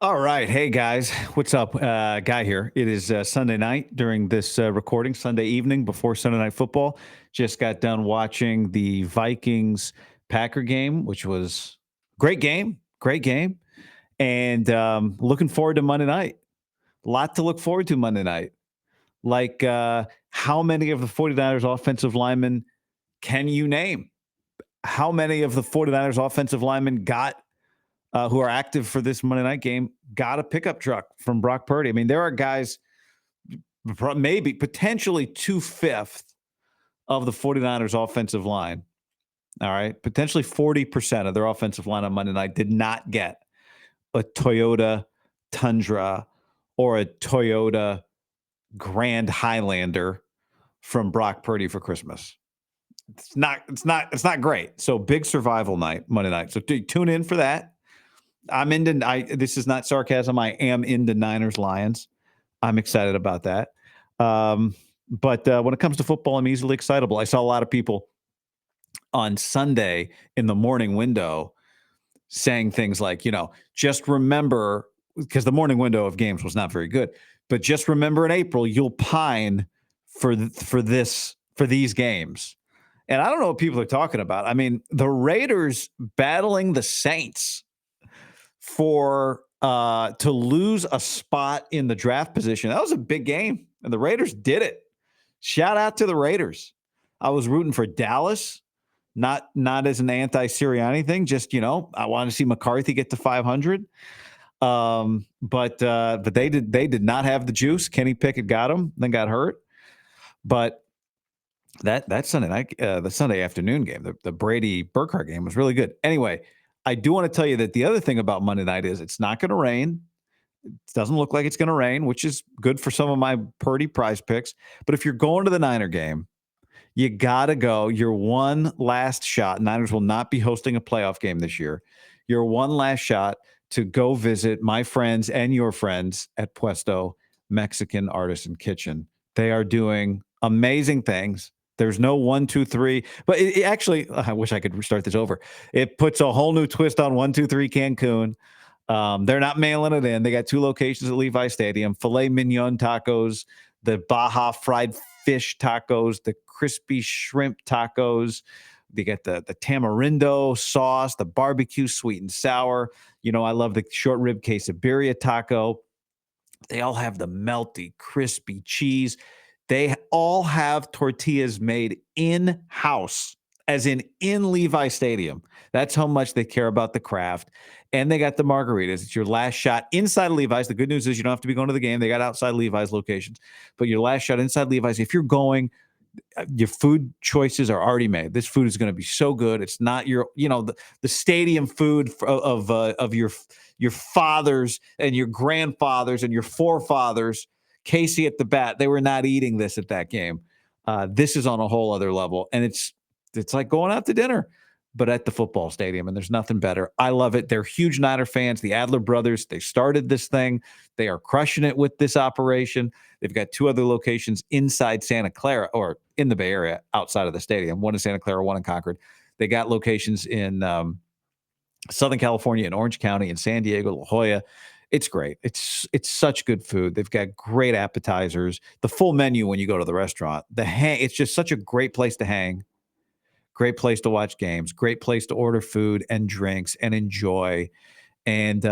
All right. Hey, guys. What's up? Guy here. It is Sunday night during this recording, Sunday evening before Sunday Night Football. Just got done watching the Vikings Packer game, which was great game. Great game. And looking forward to Monday night. A lot to look forward to Monday night. Like, how many of the 49ers offensive linemen can you name? How many of the 49ers offensive linemen who are active for this Monday night game got a pickup truck from Brock Purdy? I mean, there are guys, maybe potentially two-fifths of the 49ers offensive line. All right. Potentially 40% of their offensive line on Monday night did not get a Toyota Tundra or a Toyota Grand Highlander from Brock Purdy for Christmas. It's not great. So big survival night, Monday night. So tune in for that. This is not sarcasm. I am into Niners Lions. I'm excited about that. But when it comes to football, I'm easily excitable. I saw a lot of people on Sunday in the morning window saying things like, just remember, because the morning window of games was not very good, but just remember in April, you'll pine for these games. And I don't know what people are talking about. I mean, the Raiders battling the Saints for to lose a spot in the draft position. That was a big game, and the Raiders did it. Shout out to the Raiders. I was rooting for Dallas, not as an anti-Sirianni thing. Just I wanted to see McCarthy get to 500. But they did not have the juice. Kenny Pickett got him, then got hurt. But that Sunday night, the Sunday afternoon game, the Brady Burkhardt game was really good. Anyway, I do want to tell you that the other thing about Monday night is it's not going to rain. It doesn't look like it's going to rain, which is good for some of my Purdy prize picks. But if you're going to the Niner game, you got to go. Your one last shot. Niners will not be hosting a playoff game this year. Your one last shot to go visit my friends and your friends at Puesto Mexican Artisan Kitchen. They are doing amazing things. There's no 1, 2, 3, but it actually, I wish I could restart this over. It puts a whole new twist on 1, 2, 3 Cancun. They're not mailing it in. They got 2 locations at Levi Stadium: filet mignon tacos, the Baja fried fish tacos, the crispy shrimp tacos. They get the tamarindo sauce, the barbecue sweet and sour. I love the short rib quesadilla taco. They all have the melty, crispy cheese. They all have tortillas made in-house, as in Levi Stadium. That's how much they care about the craft. And they got the margaritas. It's your last shot inside Levi's. The good news is you don't have to be going to the game. They got outside Levi's locations. But your last shot inside Levi's, if you're going, your food choices are already made. This food is going to be so good. It's not the stadium food of your fathers and your grandfathers and your forefathers. Casey at the bat, they were not eating this at that game. This is on a whole other level, and it's like going out to dinner, but at the football stadium, and there's nothing better. I love it. They're huge Niner fans. The Adler brothers, they started this thing. They are crushing it with this operation. They've got 2 other locations inside Santa Clara, or in the Bay Area outside of the stadium. One in Santa Clara, one in Concord. They got locations in Southern California, in Orange County, in San Diego, La Jolla. It's great. It's such good food. They've got great appetizers. The full menu when you go to the restaurant. It's just such a great place to hang. Great place to watch games. Great place to order food and drinks and enjoy. And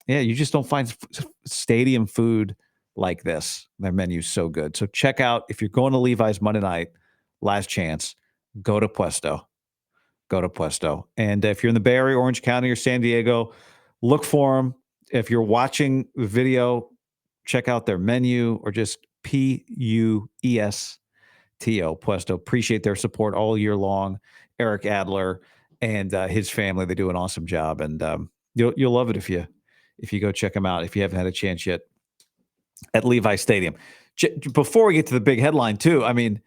you just don't find stadium food like this. Their menu's so good. So check out, if you're going to Levi's Monday night, last chance, go to Puesto. Go to Puesto. And if you're in the Bay Area, Orange County, or San Diego, look for them. If you're watching the video, check out their menu, or just Puesto, Puesto. Appreciate their support all year long. Eric Adler and his family, they do an awesome job. And you'll love it if you go check them out, if you haven't had a chance yet, at Levi Stadium. Before we get to the big headline, too, I mean,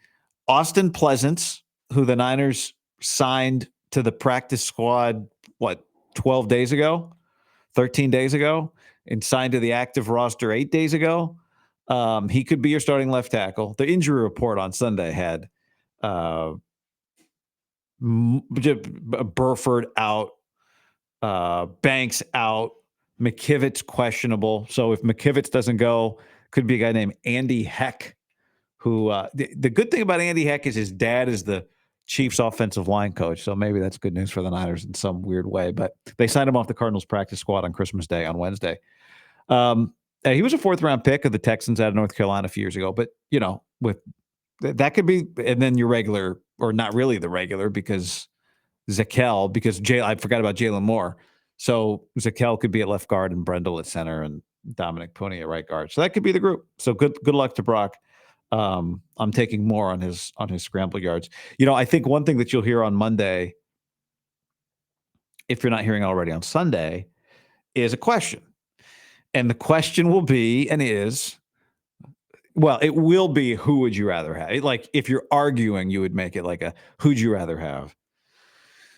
Austin Pleasance, who the Niners signed to the practice squad, 12 days ago, 13 days ago, and signed to the active roster 8 days ago. He could be your starting left tackle. The injury report on Sunday had Burford out, Banks out, McKivitz questionable. So if McKivitz doesn't go, could be a guy named Andy Heck, who the good thing about Andy Heck is his dad is the Chiefs offensive line coach. So maybe that's good news for the Niners in some weird way. But they signed him off the Cardinals practice squad on Christmas Day on Wednesday. He was a 4th-round pick of the Texans out of North Carolina a few years ago. But, with that could be, and then your regular, or not really the regular, because Zakel, because I forgot about Jalen Moore. So Zakel could be at left guard and Brendel at center and Dominic Puni at right guard. So that could be the group. So good luck to Brock. I'm taking more on his scramble yards. I think one thing that you'll hear on Monday, if you're not hearing already on Sunday, is a question. And the question will be and is, well, it will be, who would you rather have? Like, if you're arguing, you would make it like who'd you rather have?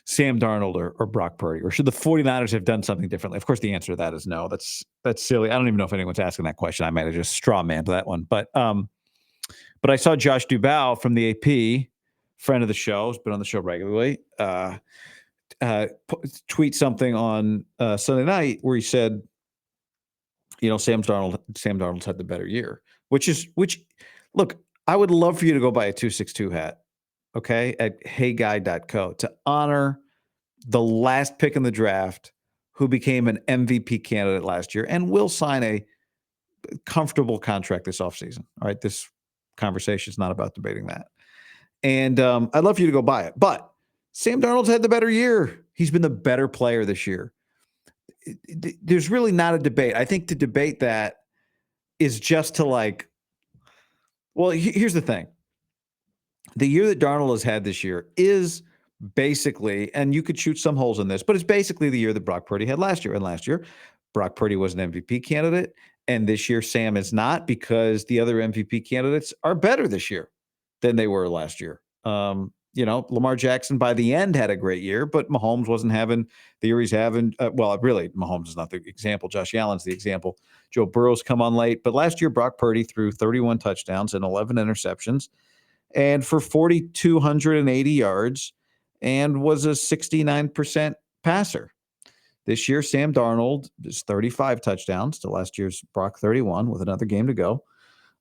Sam Darnold or Brock Purdy? Or should the 49ers have done something differently? Of course, the answer to that is no. That's silly. I don't even know if anyone's asking that question. I might have just straw manned that one. But I saw Josh Dubow from the AP, friend of the show, has been on the show regularly, tweet something on Sunday night where he said, Sam Darnold's had the better year, which look, I would love for you to go buy a 262 hat, okay, at heyguy.co to honor the last pick in the draft who became an MVP candidate last year and will sign a comfortable contract this offseason. All right, this conversation is not about debating that. And I'd love for you to go buy it. But Sam Darnold's had the better year. He's been the better player this year. There's really not a debate. I think to debate that is just to here's the thing. The year that Darnold has had this year is basically, and you could shoot some holes in this, but it's basically the year that Brock Purdy had last year. And last year, Brock Purdy was an MVP candidate. And this year, Sam is not, because the other MVP candidates are better this year than they were last year. Lamar Jackson by the end had a great year, but Mahomes wasn't having the year he's having. Really, Mahomes is not the example. Josh Allen's the example. Joe Burrow's come on late. But last year, Brock Purdy threw 31 touchdowns and 11 interceptions and for 4,280 yards and was a 69% passer. This year, Sam Darnold is 35 touchdowns to last year's Brock 31 with another game to go.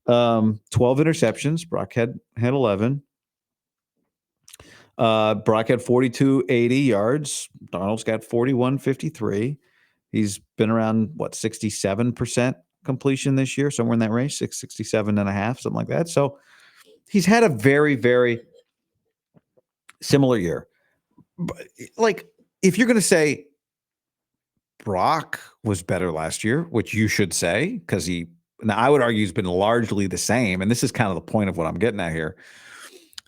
12 interceptions. Brock had 11. Brock had 4,280 yards. Darnold's got 4,153. He's been around, 67% completion this year, somewhere in that range, 67 and a half, something like that. So he's had a very, very similar year. But, if you're going to say Brock was better last year, which you should say, because now I would argue he's been largely the same, and this is kind of the point of what I'm getting at here,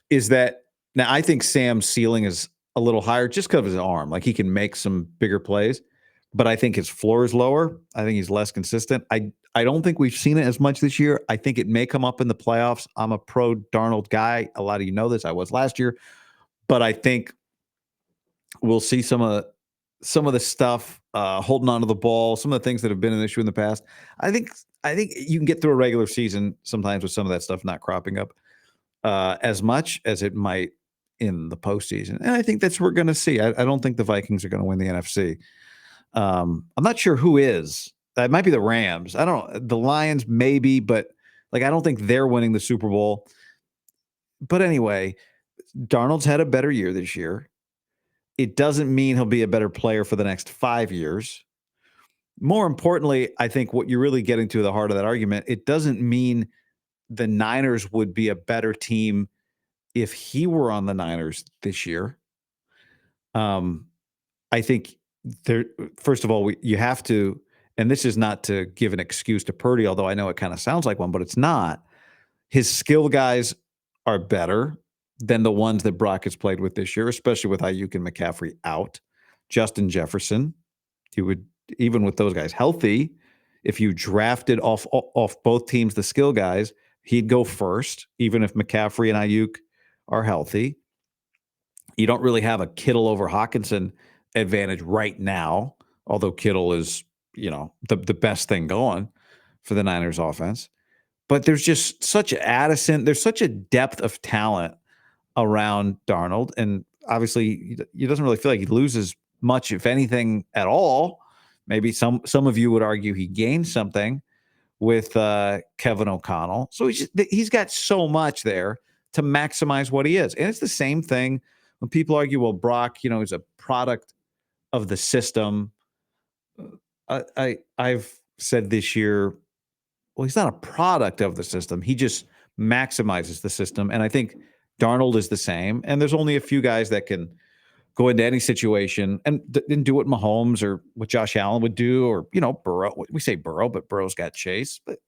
is that now I think Sam's ceiling is a little higher just because of his arm. Like, he can make some bigger plays, but I think his floor is lower. I think he's less consistent. I don't think we've seen it as much this year. I think it may come up in the playoffs. I'm a pro Darnold guy. A lot of you know this. I was last year, but I think we'll see some of the stuff, holding on to the ball, some of the things that have been an issue in the past. I think you can get through a regular season sometimes with some of that stuff not cropping up as much as it might in the postseason. And I think that's what we're going to see. I don't think the Vikings are going to win the NFC. I'm not sure who is. That might be the Rams. I don't know. The Lions maybe, but I don't think they're winning the Super Bowl. But anyway, Darnold's had a better year this year. It doesn't mean he'll be a better player for the next 5 years. More importantly, I think what you're really getting to the heart of that argument, it doesn't mean the Niners would be a better team if he were on the Niners this year. I think first of all, you have to, and this is not to give an excuse to Purdy, although I know it kind of sounds like one, but it's not. His skill guys are better than the ones that Brock has played with this year, especially with Ayuk and McCaffrey out. Justin Jefferson, he would, even with those guys healthy, if you drafted off both teams the skill guys, he'd go first, even if McCaffrey and Ayuk are healthy. You don't really have a Kittle over Hawkinson advantage right now, although Kittle is, the best thing going for the Niners offense. But there's just such there's such a depth of talent around Darnold. And obviously, he doesn't really feel like he loses much, if anything, at all, Maybe some of you would argue he gained something with Kevin O'Connell. So he's got so much there to maximize what he is. And it's the same thing when people argue, well, Brock, is a product of the system. I've said this year, well, he's not a product of the system. He just maximizes the system. And I think Darnold is the same. And there's only a few guys that can go into any situation and do what Mahomes or what Josh Allen would do, or, Burrow. We say Burrow, but Burrow's got Chase. But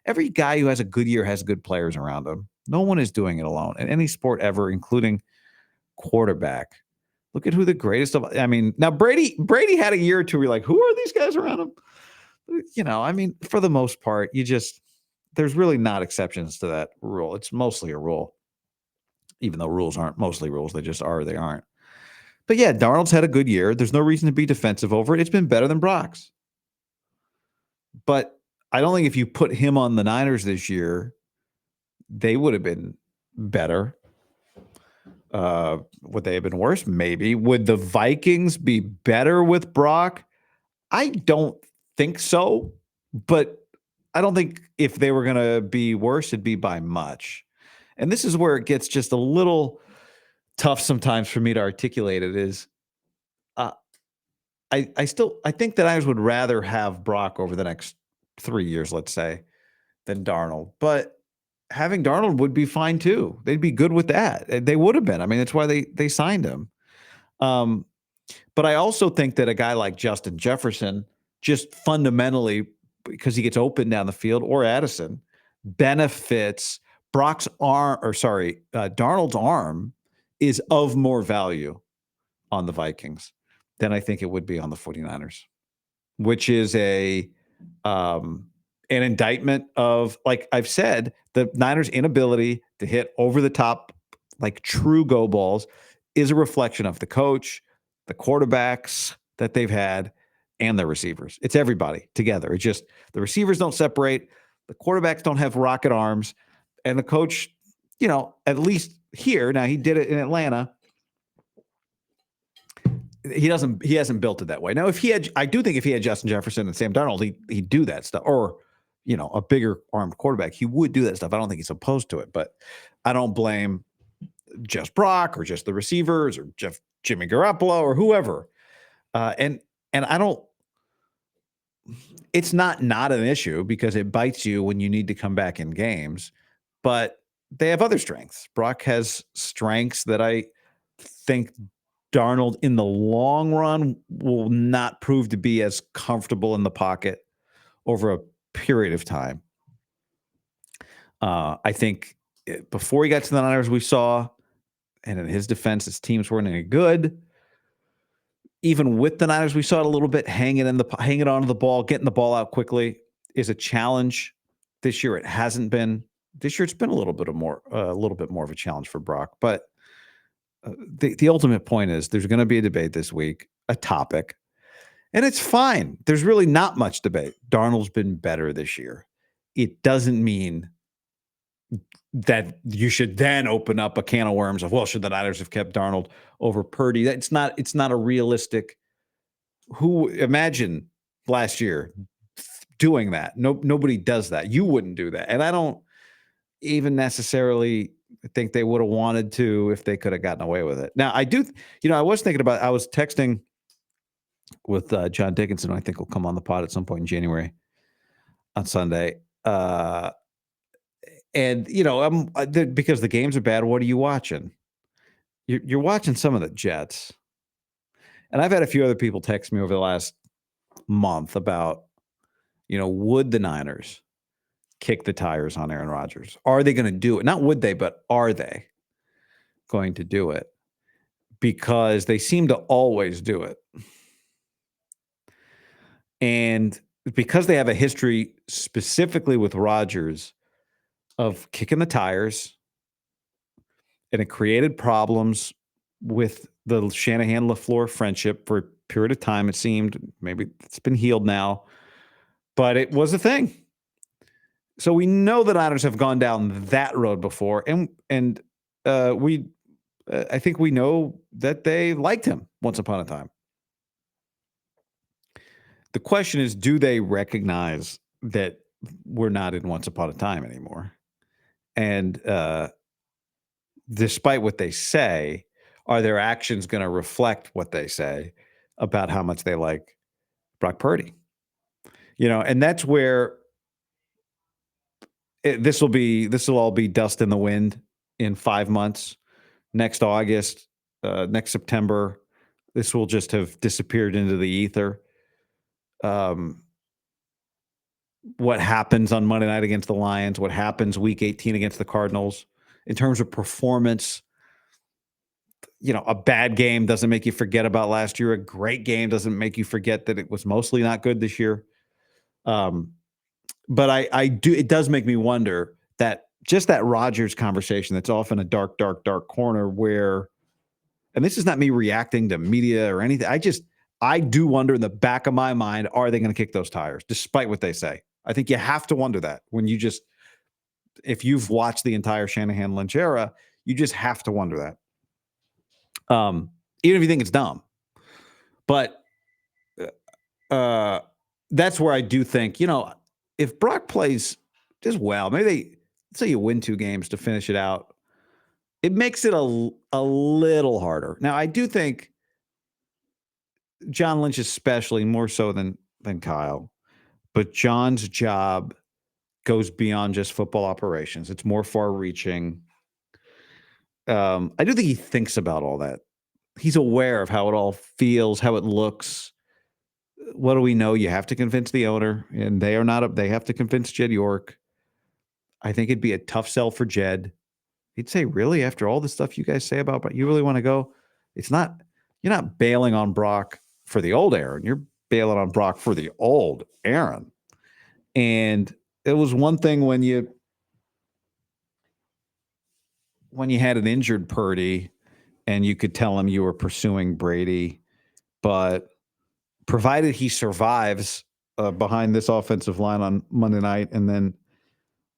every guy who has a good year has good players around him. No one is doing it alone in any sport ever, including quarterback. Look at who the greatest of. I mean, now Brady had a year or two where you're like, who are these guys around him? For the most part, there's really not exceptions to that rule. It's mostly a rule, even though rules aren't mostly rules. They just are or they aren't. But yeah, Darnold's had a good year. There's no reason to be defensive over it. It's been better than Brock's. But I don't think if you put him on the Niners this year, they would have been better. Would they have been worse? Maybe. Would the Vikings be better with Brock? I don't think so. But I don't think if they were going to be worse, it'd be by much. And this is where it gets just a little tough sometimes for me to articulate it is I think that I would rather have Brock over the next 3 years, let's say, than Darnold. But having Darnold would be fine too. They'd be good with that. They would have been. I mean, that's why they signed him. But I also think that a guy like Justin Jefferson, just fundamentally, because he gets open down the field, or Addison, benefits Darnold's arm is of more value on the Vikings than I think it would be on the 49ers, which is an indictment of, like I've said, the Niners' inability to hit over the top, like true go balls, is a reflection of the coach, the quarterbacks that they've had, and their receivers. It's everybody together. It's just the receivers don't separate, the quarterbacks don't have rocket arms, and the coach, at least here, now he did it in Atlanta. He hasn't built it that way. Now, I do think if he had Justin Jefferson and Sam Darnold, he'd do that stuff, or, a bigger armed quarterback, he would do that stuff. I don't think he's opposed to it, but I don't blame just Brock or just the receivers or Jimmy Garoppolo or whoever. And I don't, it's not an issue because it bites you when you need to come back in games, but they have other strengths. Brock has strengths that I think Darnold in the long run will not prove to be as comfortable in the pocket over a period of time. I think before he got to the Niners, we saw, and in his defense, his teams weren't any good. Even with the Niners, we saw it a little bit hanging onto the ball, getting the ball out quickly is a challenge. This year, it hasn't been. This year, it's been a little bit more of a challenge for Brock. But the ultimate point is there's going to be a debate this week, a topic, and it's fine. There's really not much debate. Darnold's been better this year. It doesn't mean that you should then open up a can of worms of, well, should the Niners have kept Darnold over Purdy? It's not a realistic. Imagine last year doing that? Nobody does that. You wouldn't do that. And I don't even necessarily think they would have wanted to if they could have gotten away with it. Now, I do, I was texting with John Dickinson, who I think will come on the pod at some point in January on Sunday. And, because the games are bad, what are you watching? You're watching some of the Jets. And I've had a few other people text me over the last month about, would the Niners kick the tires on Aaron Rodgers? Are they going to do it? Not would they, but are they going to do it? Because they seem to always do it. And because they have a history specifically with Rodgers of kicking the tires, and it created problems with the Shanahan-LaFleur friendship for a period of time, it seemed. Maybe it's been healed now, but it was a thing. So we know the Niners have gone down that road before, and I think we know that they liked him once upon a time. The question is, do they recognize that we're not in once upon a time anymore? And despite what they say, are their actions going to reflect what they say about how much they like Brock Purdy? And that's where this will all be dust in the wind in 5 months. Next August, next September, this will just have disappeared into the ether. What happens on Monday night against the Lions? What happens week 18 against the Cardinals? In terms of performance, a bad game doesn't make you forget about last year. A great game doesn't make you forget that it was mostly not good this year. But I do. It does make me wonder that just that Rodgers conversation that's often a dark, dark, dark corner where, and this is not me reacting to media or anything. I do wonder in the back of my mind, are they going to kick those tires despite what they say? I think you have to wonder that when if you've watched the entire Shanahan Lynch era, you just have to wonder that. Even if you think it's dumb, but that's where I do think, if Brock plays just well, maybe let's say you win 2 games to finish it out, it makes it a little harder. Now, I do think John Lynch, especially more so than Kyle, but John's job goes beyond just football operations. It's more far-reaching. I do think he thinks about all that. He's aware of how it all feels, how it looks. What do we know? You have to convince the owner, and they have to convince Jed York. I think it'd be a tough sell for Jed. He'd say, really, after all the stuff you guys say about, you really want to go? You're not bailing on Brock for the old Aaron. You're bailing on Brock for the old Aaron. And it was one thing when you had an injured Purdy and you could tell him you were pursuing Brady, but provided he survives behind this offensive line on Monday night and then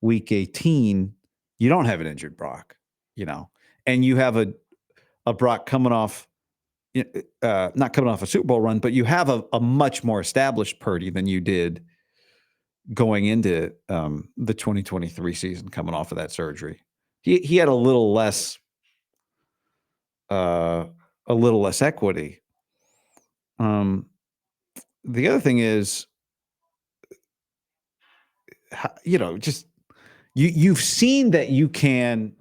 week 18, you don't have an injured Brock, and you have a Brock coming off, not coming off a Super Bowl run, but you have a much more established Purdy than you did going into the 2023 season, coming off of that surgery. He had a little less equity. The other thing is, just you've seen that you can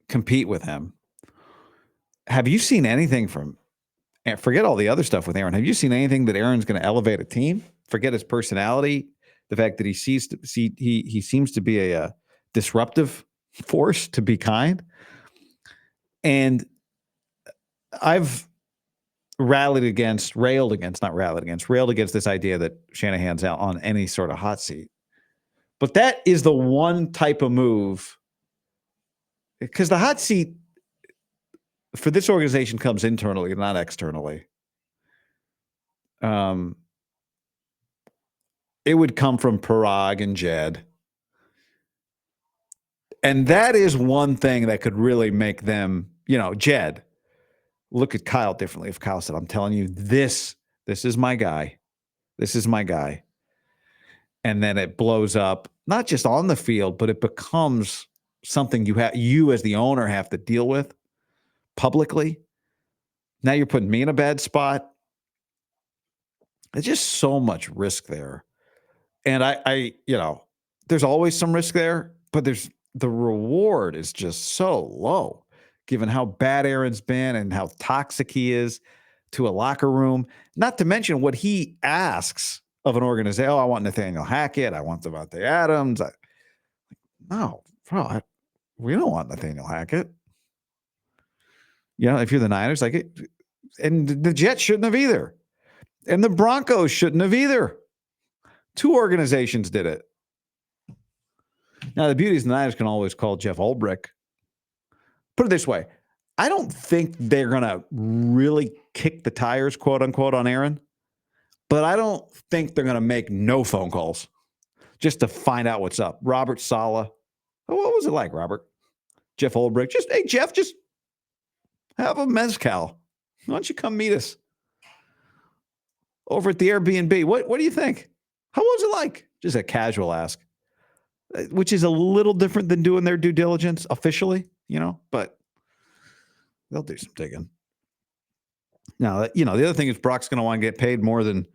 compete with him. Have you seen anything from, and forget all the other stuff with Aaron, have you seen anything that Aaron's going to elevate a team? Forget his personality, the fact that he seems to be a disruptive force, to be kind. And I've railed against this idea that Shanahan's out on any sort of hot seat. But that is the one type of move, because the hot seat for this organization comes internally, not externally. It would come from Parag and Jed. And that is one thing that could really make them, Jed, look at Kyle differently. If Kyle said, I'm telling you, this is my guy. This is my guy. And then it blows up, not just on the field, but it becomes something you as the owner have to deal with publicly. Now you're putting me in a bad spot. There's just so much risk there. And I there's always some risk there, but the reward is just so low, given how bad Aaron's been and how toxic he is to a locker room. Not to mention what he asks of an organization. Oh, I want Nathaniel Hackett. I want Devontae Adams. No, bro, we don't want Nathaniel Hackett. If you're the Niners, and the Jets shouldn't have either. And the Broncos shouldn't have either. 2 organizations did it. Now, the beauty is the Niners can always call Jeff Ulbrich. Put it this way. I don't think they're going to really kick the tires, quote unquote, on Aaron. But I don't think they're going to make no phone calls just to find out what's up. Robert Saleh. What was it like, Robert? Jeff Ulbrich. Hey, Jeff, just have a mezcal. Why don't you come meet us? over at the Airbnb. What do you think? How was it like? Just a casual ask, which is a little different than doing their due diligence officially, but they'll do some digging. Now, the other thing is Brock's going to want to get paid more than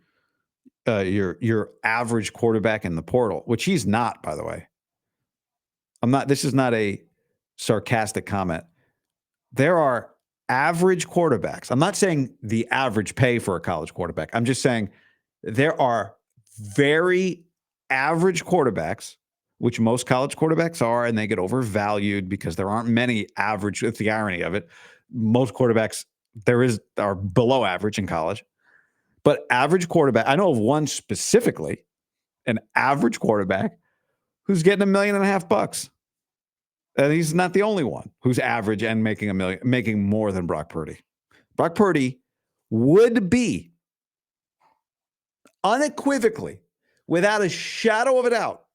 your average quarterback in the portal, which he's not, by the way. This is not a sarcastic comment. There are average quarterbacks. I'm not saying the average pay for a college quarterback. I'm just saying there are very average quarterbacks, which most college quarterbacks are, and they get overvalued because there aren't many average. It's the irony of it. Most quarterbacks are below average in college. But average quarterback, I know of one specifically, an average quarterback who's getting $1.5 million. And he's not the only one who's average and making more than Brock Purdy. Brock Purdy would be unequivocally, without a shadow of a doubt,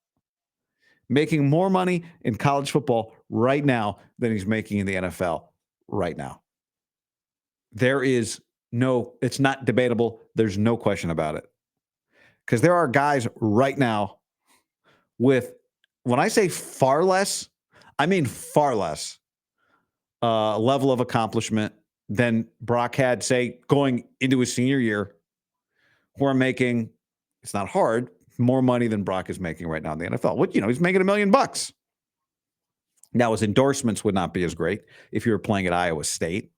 making more money in college football right now than he's making in the NFL right now. It's not debatable. There's no question about it. Because there are guys right now with, when I say far less, I mean far less level of accomplishment than Brock had, say, going into his senior year, who are making, it's not hard, more money than Brock is making right now in the NFL. He's making $1 million. Now, his endorsements would not be as great if you were playing at Iowa State.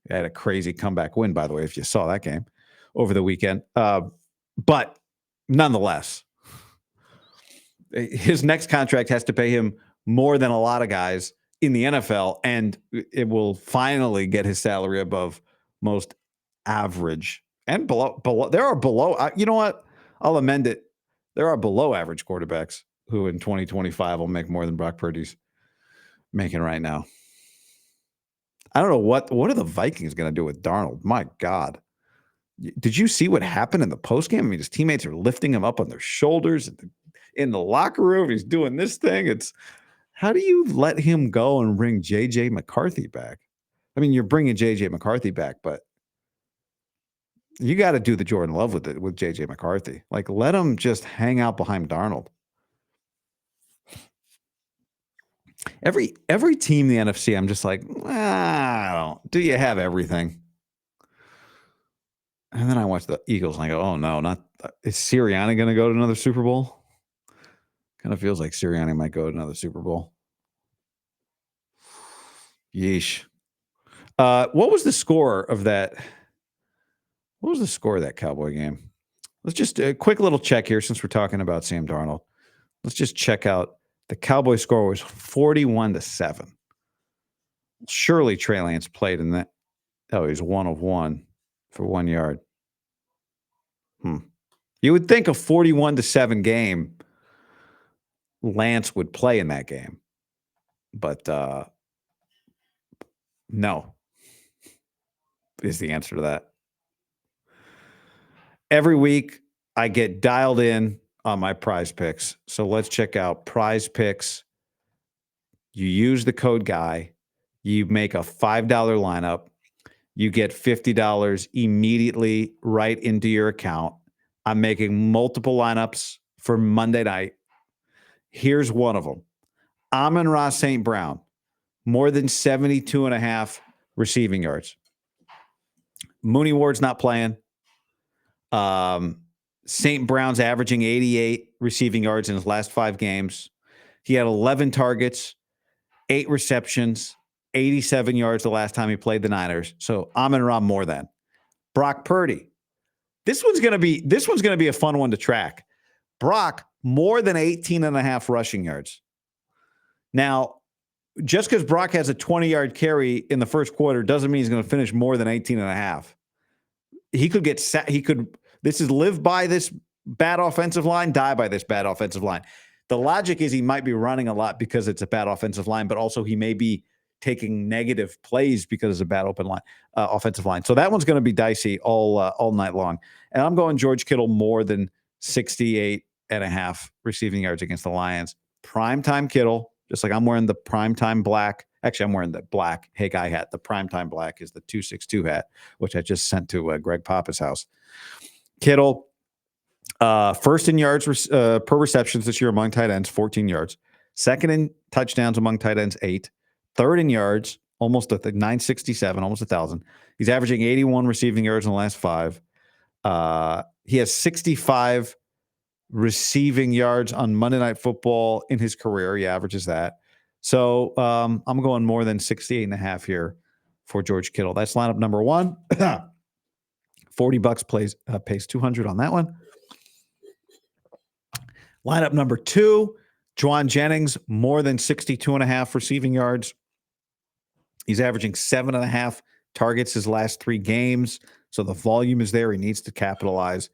He had a crazy comeback win, by the way, if you saw that game over the weekend. But nonetheless, his next contract has to pay him more than a lot of guys in the NFL, and it will finally get his salary above most average and below. There are below. You know what? I'll amend it. There are below average quarterbacks who in 2025 will make more than Brock Purdy's making right now. I don't know what are the Vikings going to do with Darnold? My God. Did you see what happened in the postgame? I mean, his teammates are lifting him up on their shoulders in the locker room. He's doing this thing. How do you let him go and bring J.J. McCarthy back? I mean, you're bringing J.J. McCarthy back, but you got to do the Jordan Love with J.J. McCarthy. Like, let him just hang out behind Darnold. Every team in the NFC, I'm just like, do you have everything? And then I watch the Eagles and I go, oh no, is Sirianni going to go to another Super Bowl? Kind of feels like Sirianni might go to another Super Bowl. Yeesh. What was the score of that? What was the score of that Cowboy game? Let's just a quick little check here since we're talking about Sam Darnold. Let's just check out. The Cowboy score was 41-7. Surely Trey Lance played in that. Oh, he's 1 of 1 for 1 yard. You would think a 41-7 game, Lance would play in that game. But no is the answer to that. Every week, I get dialed in on my PrizePicks. So let's check out PrizePicks. You use the code GUY. You make a $5 lineup. You get $50 immediately right into your account. I'm making multiple lineups for Monday night. Here's one of them. Amon-Ra St. Brown, more than 72.5 receiving yards. Mooney Ward's not playing. St. Brown's averaging 88 receiving yards in his last 5 games. He had 11 targets, 8 receptions, 87 yards the last time he played the Niners. So Amon-Ra more than. Brock Purdy. This one's going to be a fun one to track. Brock more than 18.5 rushing yards. Now, just because Brock has a 20-yard carry in the first quarter doesn't mean he's going to finish more than 18.5. He could get this is live by this bad offensive line, die by this bad offensive line. The logic is he might be running a lot because it's a bad offensive line, but also he may be taking negative plays because it's a bad offensive line. So that one's going to be dicey all night long. And I'm going George Kittle more than 68.5 receiving yards against the Lions. Primetime Kittle, just like I'm wearing the primetime black. Actually, I'm wearing the black Hey Guy hat. The primetime black is the 262 hat, which I just sent to Greg Papa's house. Kittle, first in yards per receptions this year among tight ends, 14 yards. Second in touchdowns among tight ends, 8. Third in yards, almost 967, almost 1,000. He's averaging 81 receiving yards in the last 5. He has 65 receiving yards on Monday Night Football in his career. He averages that. So I'm going more than 68.5 here for George Kittle. That's lineup number 1. $40 pays 200 on that one. Lineup number 2, Juwan Jennings, more than 62.5 receiving yards. He's averaging 7.5 targets his last 3 games. So the volume is there. He needs to capitalize.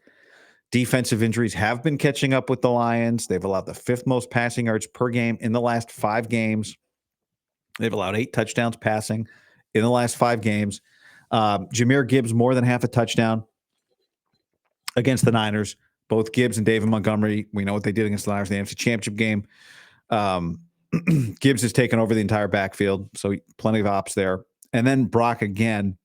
Defensive injuries have been catching up with the Lions. They've allowed the 5th most passing yards per game in the last 5 games. They've allowed 8 touchdowns passing in the last 5 games. Jahmyr Gibbs, more than half a touchdown against the Niners. Both Gibbs and David Montgomery, we know what they did against the Niners in the NFC Championship game. Gibbs has taken over the entire backfield, so plenty of ops there. And then Brock again.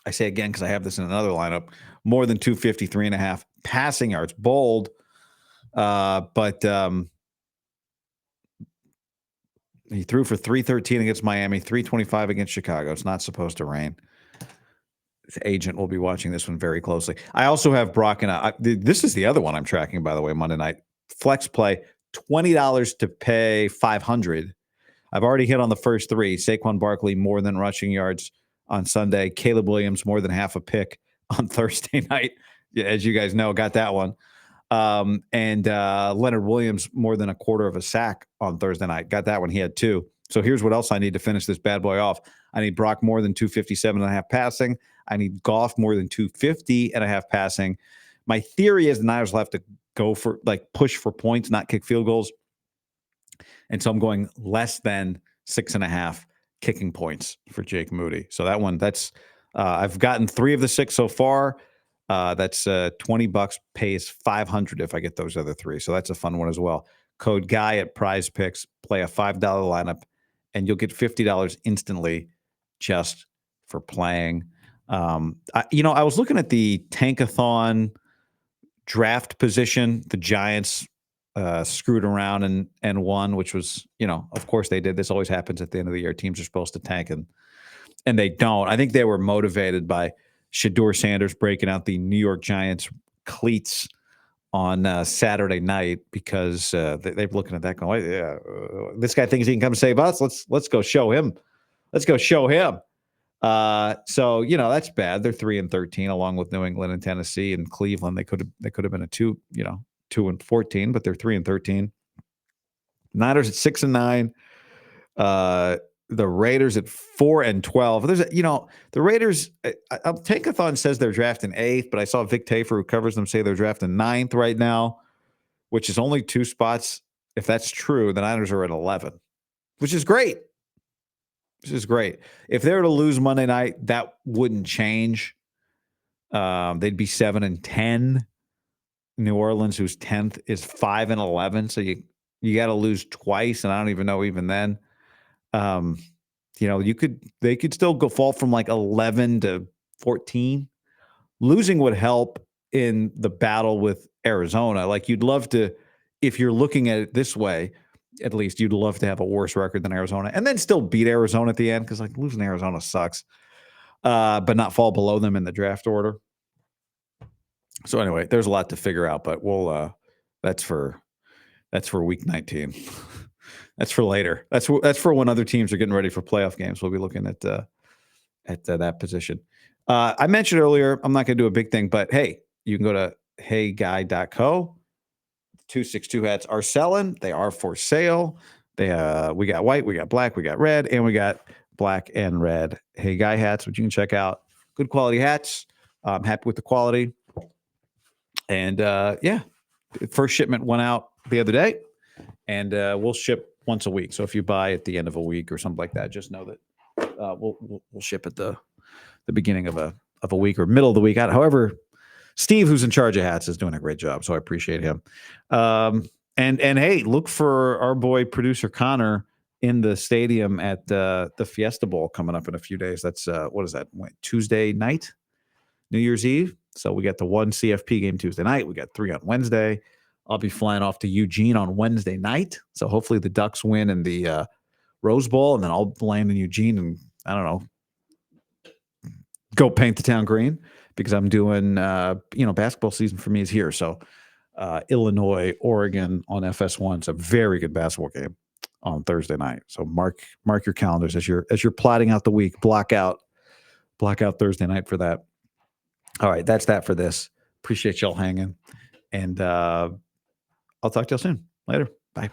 I say again because I have this in another lineup. More than 253.5 passing yards. Bold. But he threw for 313 against Miami, 325 against Chicago. It's not supposed to rain. His agent will be watching this one very closely. I also have Brock, and this is the other one I'm tracking, by the way, Monday night. Flex play, $20 to pay $500. I've already hit on the first 3. Saquon Barkley, more than rushing yards on Sunday. Caleb Williams, more than half a pick on Thursday night. As you guys know, got that one. And Leonard Williams, more than a quarter of a sack on Thursday night. Got that one. He had 2. So here's what else I need to finish this bad boy off. I need Brock more than 257.5 passing. I need Goff more than 250.5 passing. My theory is the Niners will have to go for, push for points, not kick field goals. And so I'm going less than 6.5 kicking points for Jake Moody. So that one, I've gotten 3 of the 6 so far. That's $20 pays 500 if I get those other 3. So that's a fun one as well. Code Guy at PrizePicks, play a $5 lineup, and you'll get $50 instantly just for playing. I was looking at the Tankathon draft position. The Giants screwed around and won, which was, of course they did. This always happens at the end of the year. Teams are supposed to tank and they don't. I think they were motivated by Shedeur Sanders breaking out the New York Giants cleats on Saturday night because they're looking at that going, this guy thinks he can come save us. Let's go show him. Let's go show him. So that's bad. They're 3-13 along with New England and Tennessee and Cleveland. They could have been a 2-14, but they're 3-13. Niners at 6-9. The Raiders at 4-12. There's the Raiders. Tankathon says they're drafting 8th, but I saw Vic Tafer, who covers them, say they're drafting 9th right now, which is only 2 spots. If that's true, the Niners are at 11, which is great. Which is great. If they were to lose Monday night, that wouldn't change. They'd be 7-10. New Orleans, who's 10th, is 5-11. So you got to lose twice, and I don't even know even then. They could still fall from 11 to 14. Losing would help in the battle with Arizona. You'd love to, if you're looking at it this way, at least you'd love to have a worse record than Arizona and then still beat Arizona at the end. Cause losing Arizona sucks, but not fall below them in the draft order. So anyway, there's a lot to figure out, but we'll, that's for week 19. That's for later. That's for when other teams are getting ready for playoff games. We'll be looking at that position. I mentioned earlier, I'm not going to do a big thing, but hey, you can go to heyguy.co. 262 hats are selling. They are for sale. We got white, we got black, we got red, and we got black and red Hey Guy hats, which you can check out. Good quality hats. I'm happy with the quality. And first shipment went out the other day, and we'll ship once a week. So if you buy at the end of a week or something like that, just know that we'll ship at the beginning of a week or middle of the week. However, Steve, who's in charge of hats, is doing a great job, so I appreciate him. And hey, look for our boy producer Connor in the stadium at the Fiesta Bowl coming up in a few days. That's what is that? Tuesday night, New Year's Eve. So we got the one CFP game Tuesday night. We got 3 on Wednesday. I'll be flying off to Eugene on Wednesday night. So hopefully the Ducks win in the Rose Bowl, and then I'll land in Eugene and, I don't know, go paint the town green because I'm doing, basketball season for me is here. So Illinois, Oregon on FS1. It's a very good basketball game on Thursday night. So mark your calendars as you're plotting out the week. Block out Thursday night for that. All right, that's that for this. Appreciate y'all hanging, and I'll talk to y'all soon. Later. Bye.